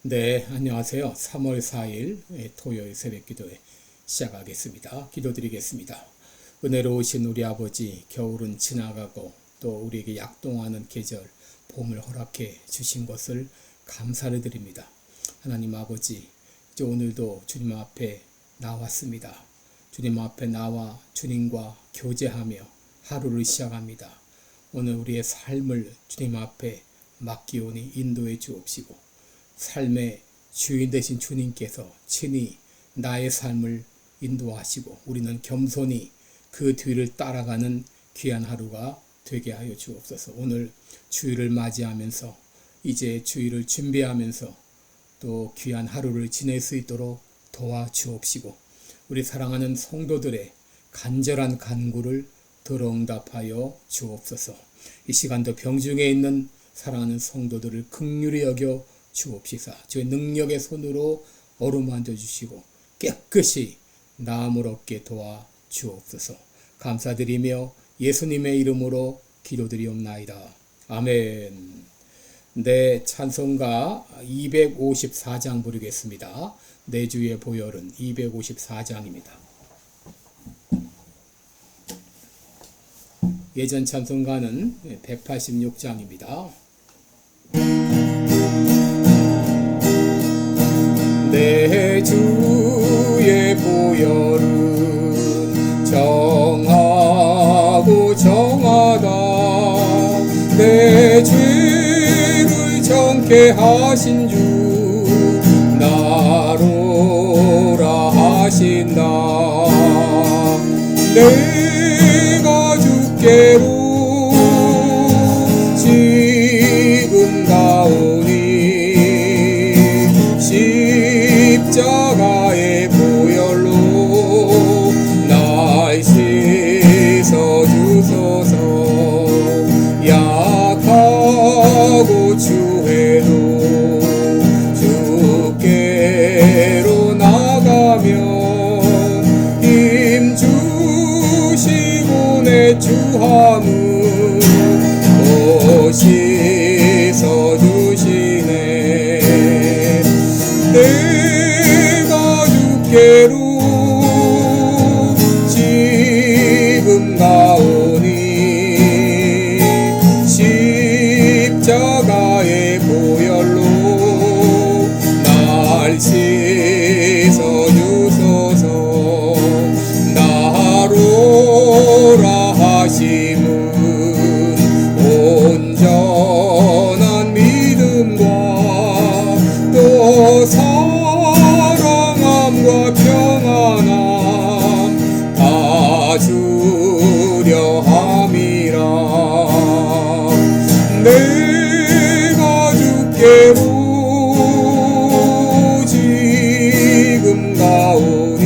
네, 안녕하세요. 3월 4일 토요일 새벽기도회 시작하겠습니다. 기도드리겠습니다. 은혜로우신 우리 아버지, 겨울은 지나가고 또 우리에게 약동하는 계절, 봄을 허락해 주신 것을 감사를 드립니다. 하나님 아버지, 이제 오늘도 주님 앞에 나왔습니다. 주님 앞에 나와 주님과 교제하며 하루를 시작합니다. 오늘 우리의 삶을 주님 앞에 맡기오니 인도해 주옵시고 삶의 주인 되신 주님께서 친히 나의 삶을 인도하시고 우리는 겸손히 그 뒤를 따라가는 귀한 하루가 되게 하여 주옵소서. 오늘 주일을 맞이하면서 이제 주일을 준비하면서 또 귀한 하루를 지낼 수 있도록 도와주옵시고 우리 사랑하는 성도들의 간절한 간구를 들어응답하여 주옵소서. 이 시간도 병중에 있는 사랑하는 성도들을 긍휼히 여겨 주옵시사. 주의 능력의 손으로 어루만져 주시고 깨끗이 나음을 얻게 도와 주옵소서. 감사드리며 예수님의 이름으로 기도드리옵나이다. 아멘. 네, 찬송가 254장 부르겠습니다. 내 주의 보혈은 254장입니다. 예전 찬송가는 186장입니다. 내 주의 보혈은 정하고 정하다. 내 죄를 정케 하신 주 나로라 하신다. 내가 주께로 지금 가오니 십자가의 보혈로 날 씻어 주소서. 약하고 추해도 주께로 나가며 힘 주시고 내 주함을 또 씻어 주시네. 내가 주께로 지금 가오니 십자가의 보혈로 날 씻어 주소서. 나로라 하심은 온전한 믿음과 또 사랑함과 평안함 다 주려 함이라. 내가 주께로 지금 가오니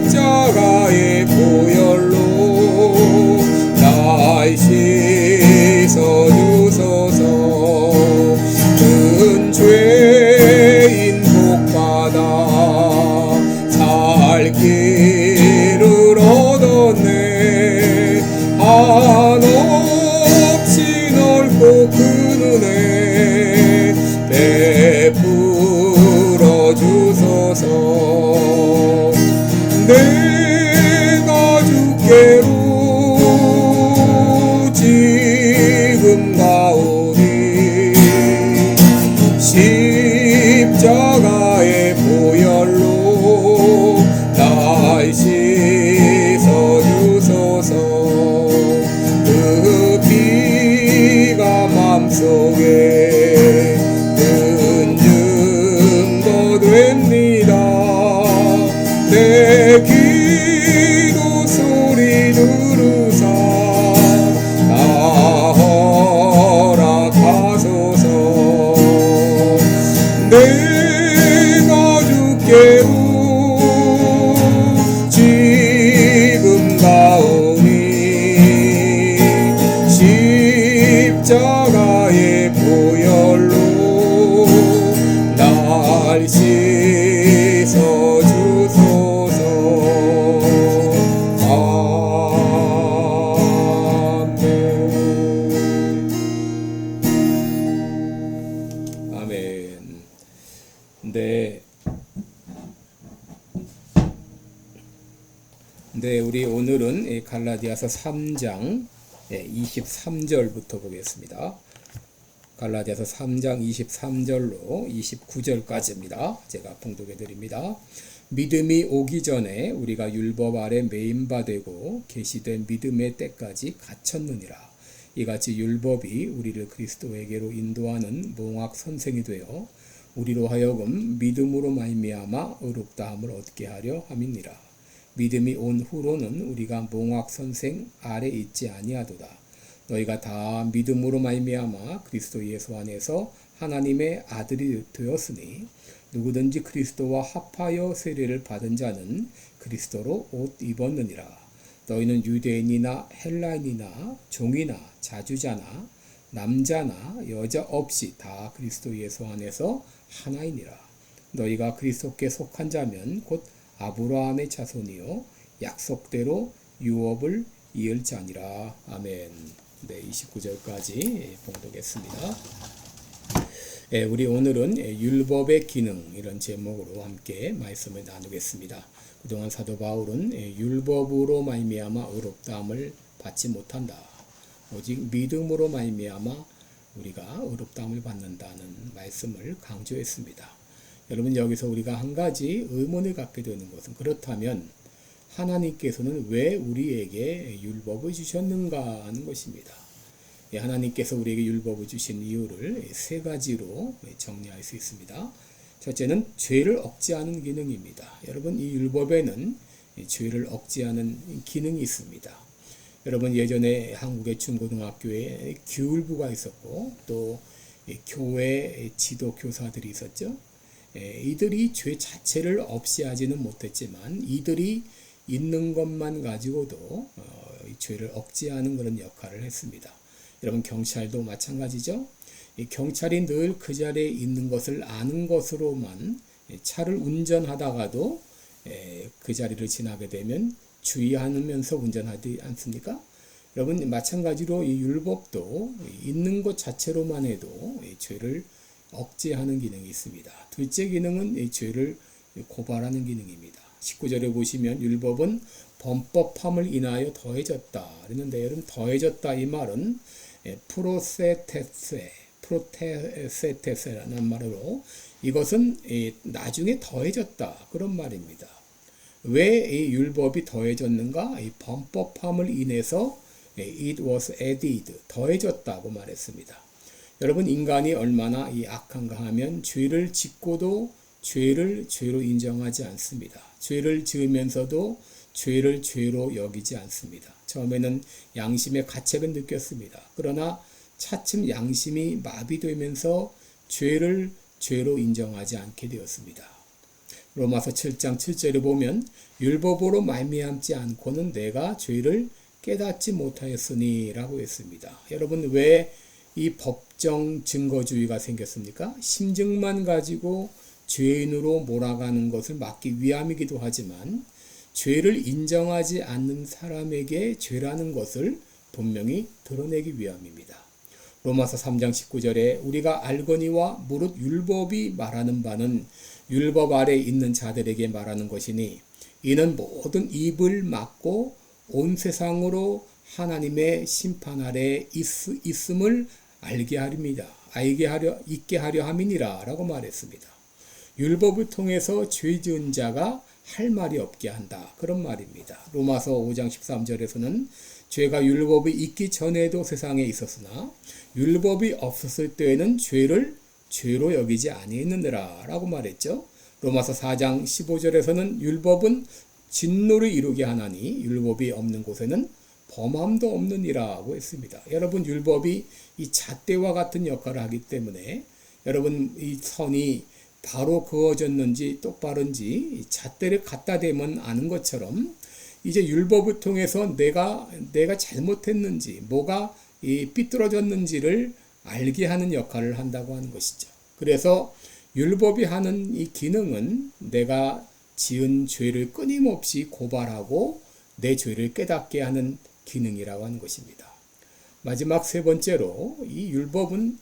십자가의 보혈로 날 씻어 주소서. 큰 죄인 복받아 살 길을 얻었네. 한없이 넓고 큰 은혜 베풀어 주소서. 내가 주께로 지금 가오니 십자가의 보혈로 날 씻어 주소서. 그 피가 맘속에 큰 증거 됩니다. 내 기도 소리 들으사 나 허락하소서. 내가 주께로 지금 가오니 십자가의 보혈로 날 씻어 주소서. 아멘. 갈라디아서 3장 23절부터 보겠습니다. 갈라디아서 3장 23절로 29절까지입니다. 제가 봉독해 드립니다. 믿음이 오기 전에 우리가 율법 아래 매인 바 되고 계시된 믿음의 때까지 갇혔느니라. 이같이 율법이 우리를 그리스도에게로 인도하는 몽학 선생이 되어 우리로 하여금 믿음으로 말미암아 의롭다함을 얻게 하려 함이니라. 믿음이 온 후로는 우리가 몽학 선생 아래 있지 아니하도다. 너희가 다 믿음으로 말미암아 그리스도 예수 안에서 하나님의 아들이 되었으니 누구든지 그리스도와 합하여 세례를 받은 자는 그리스도로 옷 입었느니라. 너희는 유대인이나 헬라인이나 종이나 자주자나 남자나 여자 없이 다 그리스도 예수 안에서 하나이니라. 너희가 그리스도께 속한 자면 곧 아브라함의 자손이요 약속대로 유업을 이을 자니라. 아멘. 네, 29절까지 봉독했습니다. 우리 오늘은 율법의 기능 이런 제목으로 함께 말씀을 나누겠습니다. 그동안 사도 바울은 율법으로 말미암아 의롭다함을 받지 못한다. 오직 믿음으로 말미암아 우리가 의롭다함을 받는다는 말씀을 강조했습니다. 여러분, 여기서 우리가 한 가지 의문을 갖게 되는 것은, 그렇다면 하나님께서는 왜 우리에게 율법을 주셨는가 하는 것입니다. 하나님께서 우리에게 율법을 주신 이유를 세 가지로 정리할 수 있습니다. 첫째는 죄를 억제하는 기능입니다. 여러분, 이 율법에는 죄를 억제하는 기능이 있습니다. 여러분, 예전에 한국의 중고등학교에 규율부가 있었고 또 교회 지도 교사들이 있었죠. 이들이 죄 자체를 없애하지는 못했지만 이들이 있는 것만 가지고도 죄를 억제하는 그런 역할을 했습니다. 여러분, 경찰도 마찬가지죠. 경찰이 늘 그 자리에 있는 것을 아는 것으로만 차를 운전하다가도 그 자리를 지나게 되면 주의하면서 운전하지 않습니까? 여러분, 마찬가지로 이 율법도 있는 것 자체로만 해도 죄를 억제하는 기능이 있습니다. 둘째 기능은 이 죄를 고발하는 기능입니다. 19절에 보시면 율법은 범법함을 인하여 더해졌다 그랬는데, 여러분, 더해졌다 이 말은 프로테세테세라는 말로 이것은 나중에 더해졌다 그런 말입니다. 왜 이 율법이 더해졌는가? 이 범법함을 인해서 it was added, 더해졌다고 말했습니다. 여러분, 인간이 얼마나 이 악한가 하면 죄를 짓고도 죄를 죄로 인정하지 않습니다. 죄를 지으면서도 죄를 죄로 여기지 않습니다. 처음에는 양심의 가책은 느꼈습니다. 그러나 차츰 양심이 마비되면서 죄를 죄로 인정하지 않게 되었습니다. 로마서 7장 7절에 보면 율법으로 말미암지 않고는 내가 죄를 깨닫지 못하였으니 라고 했습니다. 여러분, 왜 이 법정 증거주의가 생겼습니까? 심증만 가지고 죄인으로 몰아가는 것을 막기 위함이기도 하지만 죄를 인정하지 않는 사람에게 죄라는 것을 분명히 드러내기 위함입니다. 로마서 3장 19절에 우리가 알거니와 무릇 율법이 말하는 바는 율법 아래 있는 자들에게 말하는 것이니 이는 모든 입을 막고 온 세상으로 하나님의 심판 아래 있음을 알게 하려 있게 하려 함이니라 라고 말했습니다. 율법을 통해서 죄 지은 자가 할 말이 없게 한다 그런 말입니다. 로마서 5장 13절에서는 죄가 율법이 있기 전에도 세상에 있었으나 율법이 없었을 때에는 죄를 죄로 여기지 아니했느니라 라고 말했죠. 로마서 4장 15절에서는 율법은 진노를 이루게 하나니 율법이 없는 곳에는 범함도 없느니라고 했습니다. 여러분, 율법이 이 잣대와 같은 역할을 하기 때문에 여러분, 이 선이 바로 그어졌는지 똑바른지 잣대를 갖다 대면 아는 것처럼 이제 율법을 통해서 내가 잘못했는지 뭐가 삐뚤어졌는지를 알게 하는 역할을 한다고 하는 것이죠. 그래서 율법이 하는 이 기능은 내가 지은 죄를 끊임없이 고발하고 내 죄를 깨닫게 하는 기능이라고 하는 것입니다. 마지막 세 번째로 이 율법은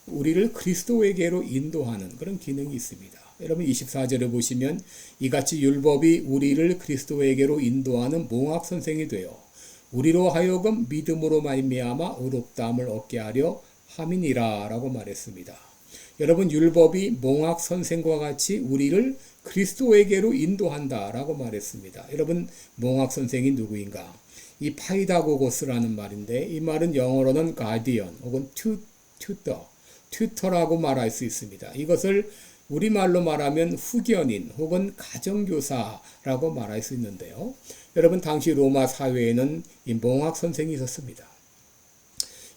우리를 그리스도에게로 인도하는 그런 기능이 있습니다. 여러분, 24절에 보시면 이같이 율법이 우리를 그리스도에게로 인도하는 몽학 선생이 되어 우리로 하여금 믿음으로 말미암아 의롭다함을 얻게 하려 함이니라 라고 말했습니다. 여러분, 율법이 몽학 선생과 같이 우리를 그리스도에게로 인도한다 라고 말했습니다. 여러분, 몽학 선생이 누구인가? 이 파이다고고스라는 말인데, 이 말은 영어로는 가디언 혹은 튜터라고 말할 수 있습니다. 이것을 우리말로 말하면 후견인 혹은 가정교사라고 말할 수 있는데요. 여러분, 당시 로마 사회에는 이 몽학 선생이 있었습니다.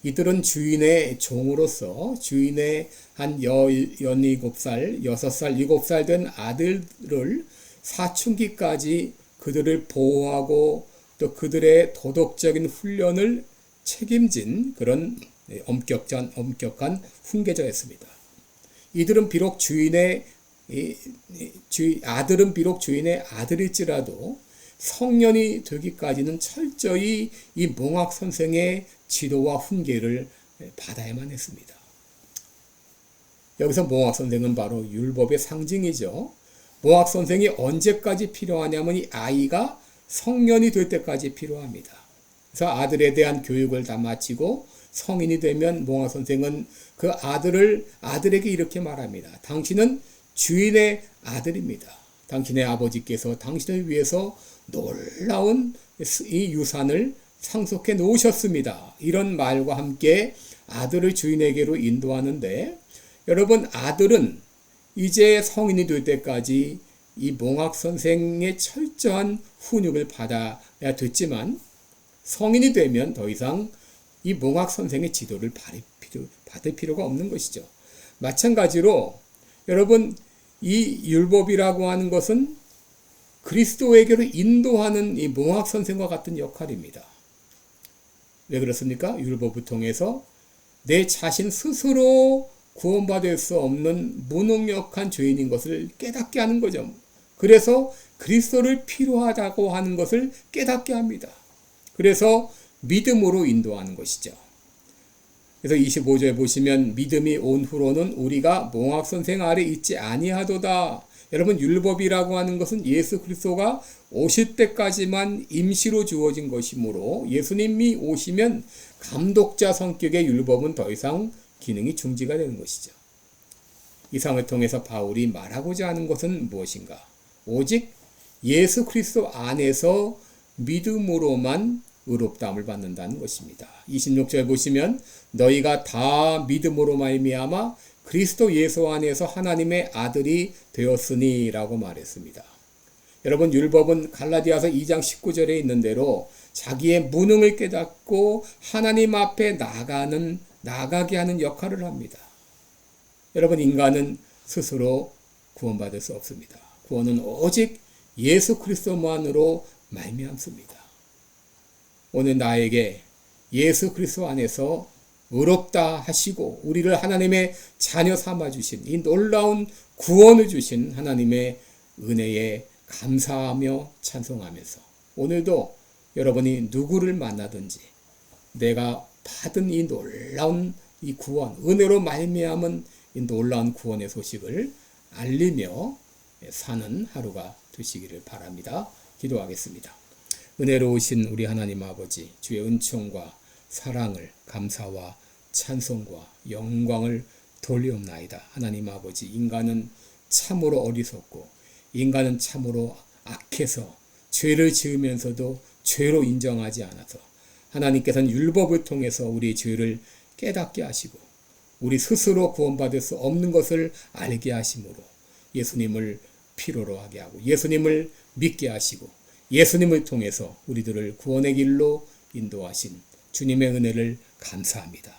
이들은 주인의 종으로서 주인의 한 17살, 7살 된 아들을 사춘기까지 그들을 보호하고 또 그들의 도덕적인 훈련을 책임진 그런 엄격한 훈계자였습니다. 이들은 비록 아들은 비록 주인의 아들일지라도 성년이 되기까지는 철저히 이 몽학 선생의 지도와 훈계를 받아야만 했습니다. 여기서 몽학 선생은 바로 율법의 상징이죠. 몽학 선생이 언제까지 필요하냐면 이 아이가 성년이 될 때까지 필요합니다. 그래서 아들에 대한 교육을 다 마치고 성인이 되면 몽학 선생은 그 아들에게 이렇게 말합니다. 당신은 주인의 아들입니다. 당신의 아버지께서 당신을 위해서 놀라운 이 유산을 상속해 놓으셨습니다. 이런 말과 함께 아들을 주인에게로 인도하는데, 여러분, 아들은 이제 성인이 될 때까지 이 몽학 선생의 철저한 훈육을 받아야 됐지만, 성인이 되면 더 이상 이 몽학 선생의 지도를 받을 필요가 없는 것이죠. 마찬가지로 여러분, 이 율법이라고 하는 것은 그리스도에게로 인도하는 이 몽학 선생과 같은 역할입니다. 왜 그렇습니까? 율법을 통해서 내 자신 스스로 구원받을 수 없는 무능력한 죄인인 것을 깨닫게 하는 거죠. 그래서 그리스도를 필요하다고 하는 것을 깨닫게 합니다. 그래서 믿음으로 인도하는 것이죠. 그래서 25절 보시면 믿음이 온 후로는 우리가 몽학 선생 아래 있지 아니하도다. 여러분, 율법이라고 하는 것은 예수 그리스도가 오실 때까지만 임시로 주어진 것이므로 예수님이 오시면 감독자 성격의 율법은 더 이상 기능이 중지가 되는 것이죠. 이상을 통해서 바울이 말하고자 하는 것은 무엇인가? 오직 예수 그리스도 안에서 믿음으로만 의롭다함을 받는다는 것입니다. 26절 보시면 너희가 다 믿음으로 말미암아 그리스도 예수 안에서 하나님의 아들이 되었으니 라고 말했습니다. 여러분, 율법은 갈라디아서 2장 19절에 있는 대로 자기의 무능을 깨닫고 하나님 앞에 나가게 하는 역할을 합니다. 여러분, 인간은 스스로 구원받을 수 없습니다. 구원은 오직 예수 그리스도만으로 말미암습니다. 오늘 나에게 예수 그리스도 안에서 의롭다 하시고 우리를 하나님의 자녀 삼아 주신 이 놀라운 구원을 주신 하나님의 은혜에 감사하며 찬송하면서 오늘도 여러분이 누구를 만나든지 내가 받은 이 놀라운 이 구원, 은혜로 말미암은 이 놀라운 구원의 소식을 알리며 사는 하루가 되시기를 바랍니다. 기도하겠습니다. 은혜로우신 우리 하나님 아버지, 주의 은총과 사랑을 감사와 찬송과 영광을 돌리옵나이다. 하나님 아버지, 인간은 참으로 어리석고 인간은 참으로 악해서 죄를 지으면서도 죄로 인정하지 않아서 하나님께서는 율법을 통해서 우리의 죄를 깨닫게 하시고 우리 스스로 구원받을 수 없는 것을 알게 하심으로 예수님을 필요로 하게 하고 예수님을 믿게 하시고 예수님을 통해서 우리들을 구원의 길로 인도하신 주님의 은혜를 감사합니다.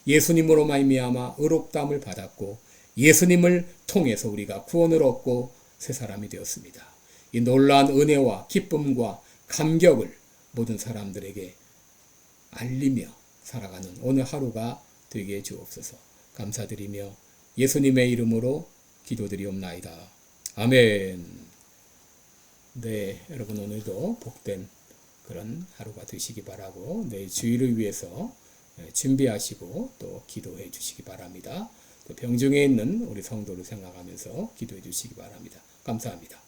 예수님으로 말미암아 의롭다함을 받았고 예수님을 통해서 우리가 구원을 얻고 새 사람이 되었습니다. 이 놀라운 은혜와 기쁨과 감격을 모든 사람들에게 알리며 살아가는 오늘 하루가 되게 해 주옵소서. 감사드리며 예수님의 이름으로 기도드리옵나이다. 아멘. 네, 여러분 오늘도 복된 그런 하루가 되시기 바라고 내일 주일을 위해서 준비하시고 또 기도해 주시기 바랍니다. 또 병중에 있는 우리 성도를 생각하면서 기도해 주시기 바랍니다. 감사합니다.